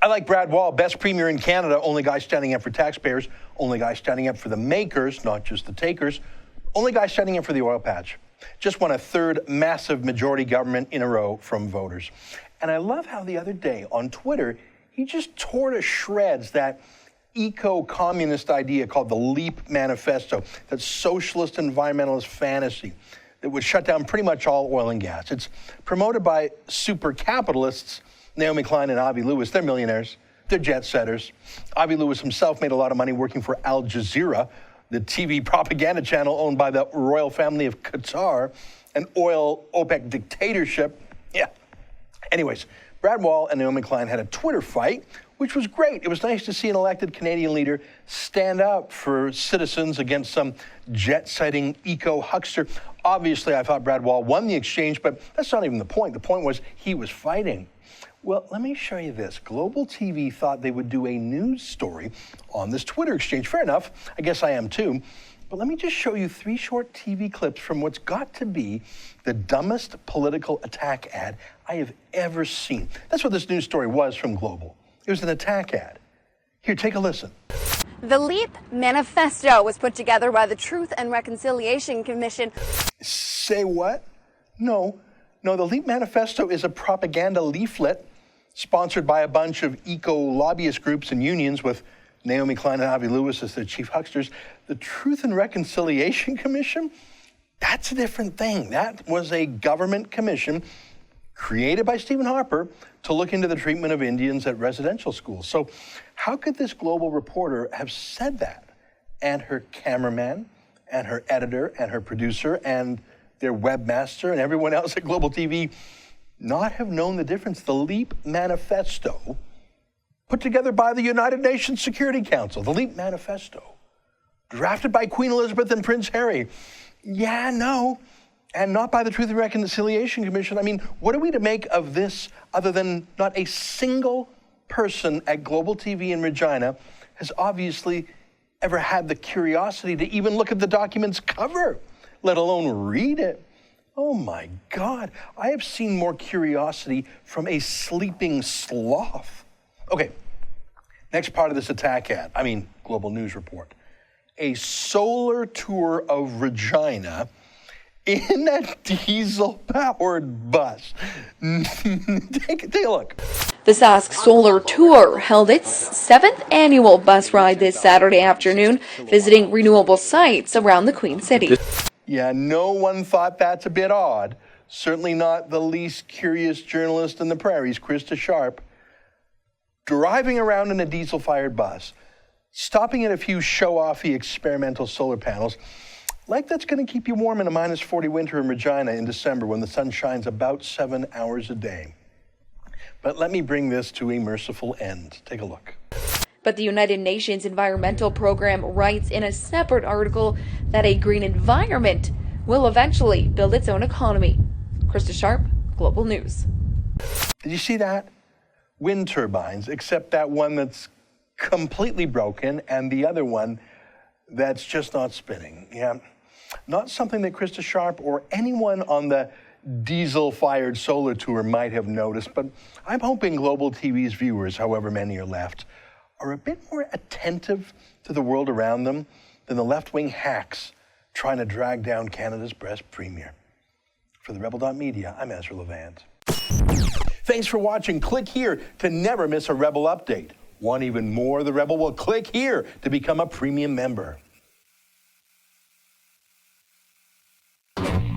I like Brad Wall, best premier in Canada, only guy standing up for taxpayers, only guy standing up for the makers, not just the takers, only guy standing up for the oil patch. Just won a third massive majority government in a row from voters. And I love how the other day on Twitter, he just tore to shreds that eco-communist idea called the Leap Manifesto, that socialist environmentalist fantasy that would shut down pretty much all oil and gas. It's promoted by super capitalists, Naomi Klein and Avi Lewis. They're millionaires. They're jet setters. Avi Lewis himself made a lot of money working for Al Jazeera, the TV propaganda channel owned by the royal family of Qatar, an oil OPEC dictatorship. Yeah. Anyways, Brad Wall and Naomi Klein had a Twitter fight, which was great. It was nice to see an elected Canadian leader stand up for citizens against some jet-setting eco-huckster. Obviously, I thought Brad Wall won the exchange, but that's not even the point. The point was he was fighting. Well, let me show you this. Global TV thought they would do a news story on this Twitter exchange. Fair enough. I guess I am too. But let me just show you 3 short TV clips from what's got to be the dumbest political attack ad I have ever seen. That's what this news story was from Global. It was an attack ad. Here, take a listen. The Leap Manifesto was put together by the Truth and Reconciliation Commission. Say what? No, the Leap Manifesto is a propaganda leaflet sponsored by a bunch of eco-lobbyist groups and unions with Naomi Klein and Avi Lewis as their chief hucksters. The Truth and Reconciliation Commission? That's a different thing. That was a government commission created by Stephen Harper to look into the treatment of Indians at residential schools. So how could this global reporter have said that? And her cameraman, and her editor, and her producer, and their webmaster, and everyone else at Global TV not have known the difference? The Leap Manifesto, put together by the United Nations Security Council, the Leap Manifesto, drafted by Queen Elizabeth and Prince Harry. Yeah, no, and not by the Truth and Reconciliation Commission. I mean, what are we to make of this other than not a single person at Global TV in Regina has obviously ever had the curiosity to even look at the document's cover, let alone read it? Oh my God, I have seen more curiosity from a sleeping sloth. Okay, next part of this attack ad, Global News Report. A solar tour of Regina in a diesel-powered bus. Take a look. The Sask Solar Tour held its 7th annual bus ride this Saturday afternoon, visiting renewable sites around the Queen City. Yeah, no one thought that's a bit odd. Certainly not the least curious journalist in the prairies, Krista Sharp. Driving around in a diesel-fired bus, stopping at a few show-offy experimental solar panels, like that's going to keep you warm in a -40 winter in Regina in December when the sun shines about 7 hours a day. But let me bring this to a merciful end. Take a look. But the United Nations Environmental Program writes in a separate article that a green environment will eventually build its own economy. Krista Sharp, Global News. Did you see that? Wind turbines, except that one that's completely broken and the other one that's just not spinning. Yeah, not something that Krista Sharp or anyone on the diesel-fired solar tour might have noticed, but I'm hoping Global TV's viewers, however many are left, are a bit more attentive to the world around them than the left-wing hacks trying to drag down Canada's best premier. For the Rebel.media, I'm Ezra Levant. Thanks for watching. Click here to never miss a Rebel update. Want even more of the Rebel? Well, click here to become a premium member.